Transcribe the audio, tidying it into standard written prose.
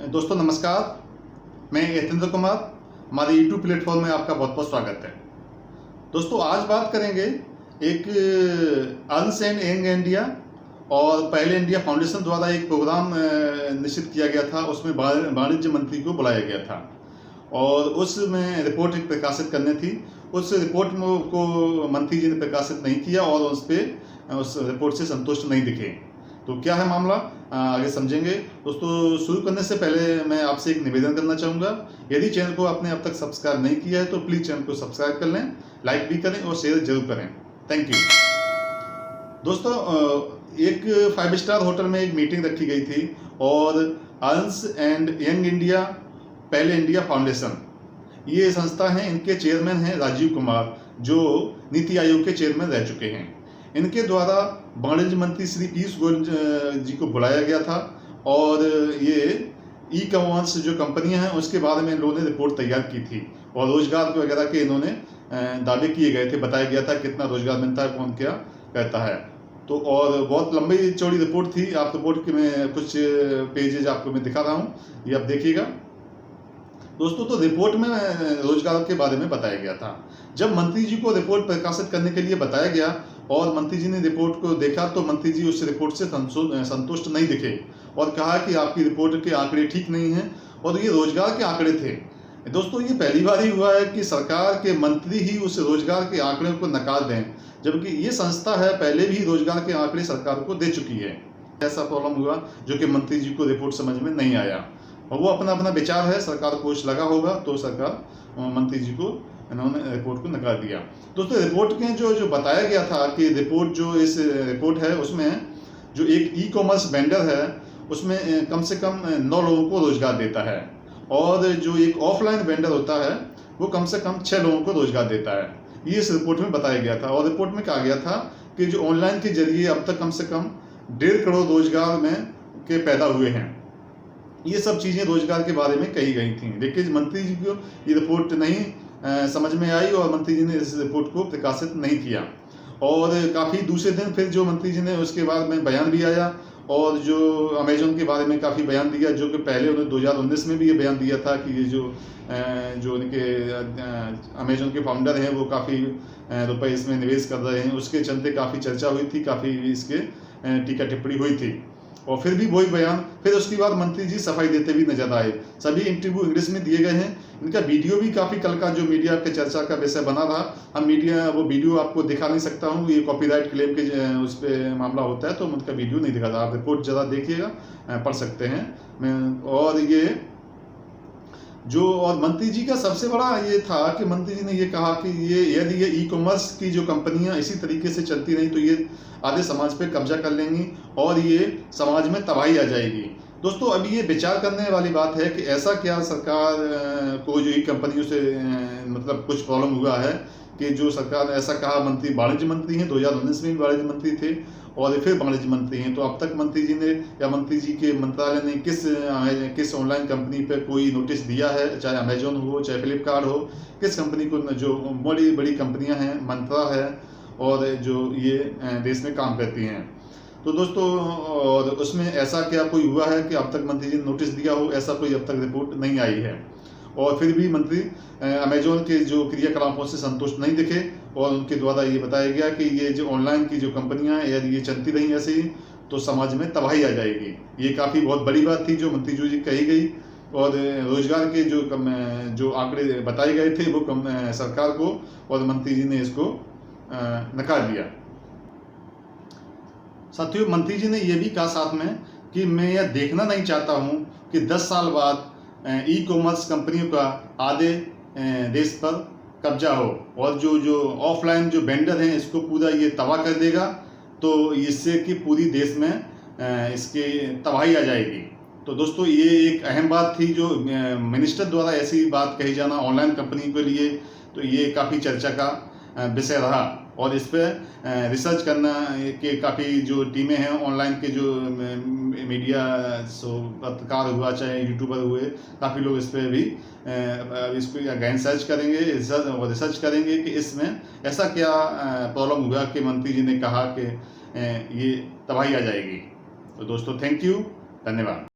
दोस्तों नमस्कार, मैं यतेंद्र कुमार। हमारे यूट्यूब प्लेटफॉर्म में आपका बहुत बहुत स्वागत है। दोस्तों आज बात करेंगे एक अर्न्स एंड यंग इंडिया और पहले इंडिया फाउंडेशन द्वारा एक प्रोग्राम निश्चित किया गया था। उसमें वाणिज्य मंत्री को बुलाया गया था और उसमें रिपोर्ट एक प्रकाशित करनी थी। उस रिपोर्ट को मंत्री जी ने प्रकाशित नहीं किया और उस रिपोर्ट से संतुष्ट नहीं दिखे। तो क्या है मामला, आगे समझेंगे। दोस्तों शुरू करने से पहले मैं आपसे एक निवेदन करना चाहूँगा, यदि चैनल को आपने अब तक सब्सक्राइब नहीं किया है तो प्लीज़ चैनल को सब्सक्राइब कर लें, लाइक भी करें और शेयर जरूर करें। Thank you. दोस्तों एक 5 स्टार होटल में एक मीटिंग रखी गई थी और अर्न्स एंड यंग इंडिया पहले इंडिया फाउंडेशन, ये संस्था है, इनके चेयरमैन हैं राजीव कुमार, जो नीति आयोग के चेयरमैन रह चुके हैं। इनके द्वारा वाणिज्य मंत्री श्री पीयूष गोयल जी को बुलाया गया था और ये ई कॉमर्स जो कंपनियां हैं उसके बारे में इन्होंने रिपोर्ट तैयार की थी और रोजगार वगैरह के इन्होंने दावे किए गए थे। बताया गया था कितना रोजगार मिलता है, कौन क्या कहता है। तो और बहुत लंबी चौड़ी रिपोर्ट थी। आप रिपोर्ट के मैं कुछ पेजेज आपको मैं दिखा रहा हूँ, ये आप देखिएगा। दोस्तों तो रिपोर्ट में रोजगार के बारे में बताया गया था। जब मंत्री जी को रिपोर्ट प्रकाशित करने के लिए बताया गया और मंत्री जी ने रिपोर्ट को देखा तो मंत्री जी उस रिपोर्ट से संतुष्ट नहीं दिखे और कहा कि आपकी रिपोर्ट के आंकड़े ठीक नहीं हैं और ये रोजगार के आंकड़े थे। दोस्तों ये पहली बार ही हुआ है कि सरकार के मंत्री ही उस रोजगार के आंकड़े को नकार दें, जबकि ये संस्था है पहले भी रोजगार के आंकड़े सरकार को दे चुकी है। ऐसा प्रॉब्लम हुआ जो कि मंत्री जी को रिपोर्ट समझ में नहीं आया और वो अपना अपना विचार है, सरकार को कुछ लगा होगा तो सरकार मंत्री जी को इन्होंने रिपोर्ट को नकार दिया। दोस्तों रिपोर्ट के जो बताया गया था कि रिपोर्ट जो इस रिपोर्ट है उसमें जो एक ई कॉमर्स वेंडर है उसमें कम से कम 9 लोगों को रोजगार देता है और जो एक ऑफलाइन वेंडर होता है वो कम से कम 6 लोगों को रोजगार देता है। ये इस रिपोर्ट में बताया गया था और रिपोर्ट में कहा गया था कि जो ऑनलाइन के जरिए अब तक कम से कम 1.5 करोड़ रोजगार में के पैदा हुए हैं। ये सब चीज़ें रोजगार के बारे में कही गई थी, लेकिन मंत्री जी को ये रिपोर्ट नहीं समझ में आई और मंत्री जी ने इस रिपोर्ट को प्रकाशित नहीं किया। और काफ़ी दूसरे दिन फिर जो मंत्री जी ने उसके बाद में बयान भी आया और जो अमेजोन के बारे में काफ़ी बयान दिया, जो कि पहले उन्होंने 2019 में भी ये बयान दिया था कि ये जो उनके अमेजोन के फाउंडर हैं वो काफ़ी रुपए इसमें निवेश कर रहे हैं। उसके चलते काफ़ी चर्चा हुई थी, काफ़ी इसके टीका टिप्पणी हुई थी और फिर भी वही बयान। फिर उसके बाद मंत्री जी सफाई देते भी नजर आए। सभी इंटरव्यू इंग्लिश में दिए गए हैं। इनका वीडियो भी काफ़ी कल का जो मीडिया के चर्चा का विषय बना रहा। हम मीडिया वो वीडियो आपको दिखा नहीं सकता हूँ, ये कॉपीराइट क्लेम के उस पर मामला होता है तो मैं उनका वीडियो नहीं दिखा रहा। आप रिपोर्ट ज़रा देखिएगा, पढ़ सकते हैं। और ये जो और मंत्री जी का सबसे बड़ा ये था कि मंत्री जी ने ये कहा कि ये यदि ये ई कॉमर्स की जो कंपनियां इसी तरीके से चलती रही तो ये आधे समाज पे कब्जा कर लेंगी और ये समाज में तबाही आ जाएगी। दोस्तों अभी ये विचार करने वाली बात है कि ऐसा क्या सरकार को जो ई कंपनियों से मतलब कुछ प्रॉब्लम हुआ है कि जो सरकार ऐसा कहा। मंत्री वाणिज्य मंत्री हैं, 2019 में भी वाणिज्य मंत्री थे और फिर वाणिज्य मंत्री हैं। तो अब तक मंत्री जी ने या मंत्री जी के मंत्रालय ने किस ऑनलाइन कंपनी पे कोई नोटिस दिया है, चाहे अमेजोन हो चाहे फ्लिपकार्ट हो, किस कंपनी को, जो बड़ी बड़ी कंपनियां हैं, मंत्रा है और जो ये देश में काम करती हैं। तो दोस्तों और उसमें ऐसा क्या कोई हुआ है कि अब तक मंत्री जी ने नोटिस दिया हो, ऐसा कोई अब तक रिपोर्ट नहीं आई है। और फिर भी मंत्री अमेजोन के जो क्रियाकलापों से संतुष्ट नहीं दिखे और उनके द्वारा ये बताया गया कि ये जो ऑनलाइन की जो कंपनियां हैं यदि ये चलती रही ऐसे ही तो समाज में तबाही आ जाएगी। ये काफ़ी बहुत बड़ी बात थी जो मंत्री जी कही गई और रोजगार के जो आंकड़े बताए गए थे वो सरकार को और मंत्री जी ने इसको नकार दिया। साथियों मंत्री जी ने यह भी कहा साथ में कि मैं यह देखना नहीं चाहता हूं कि 10 साल बाद ई कॉमर्स कंपनियों का आधे देश पर कब्जा हो और जो ऑफलाइन जो वेंडर हैं इसको पूरा ये तबाह कर देगा, तो इससे कि पूरी देश में इसकी तबाही आ जाएगी। तो दोस्तों ये एक अहम बात थी जो मिनिस्टर द्वारा ऐसी बात कही जाना ऑनलाइन कंपनी के लिए, तो ये काफ़ी चर्चा का विषय रहा और इस पर रिसर्च करना के काफ़ी जो टीमें हैं ऑनलाइन के जो मीडिया पत्रकार हुआ चाहे यूट्यूबर हुए, काफ़ी लोग इस पर भी इसको अगेन सर्च करेंगे, रिसर्च करेंगे कि इसमें ऐसा क्या प्रॉब्लम हुआ कि मंत्री जी ने कहा कि ये तबाही आ जाएगी। तो दोस्तों थैंक यू, धन्यवाद।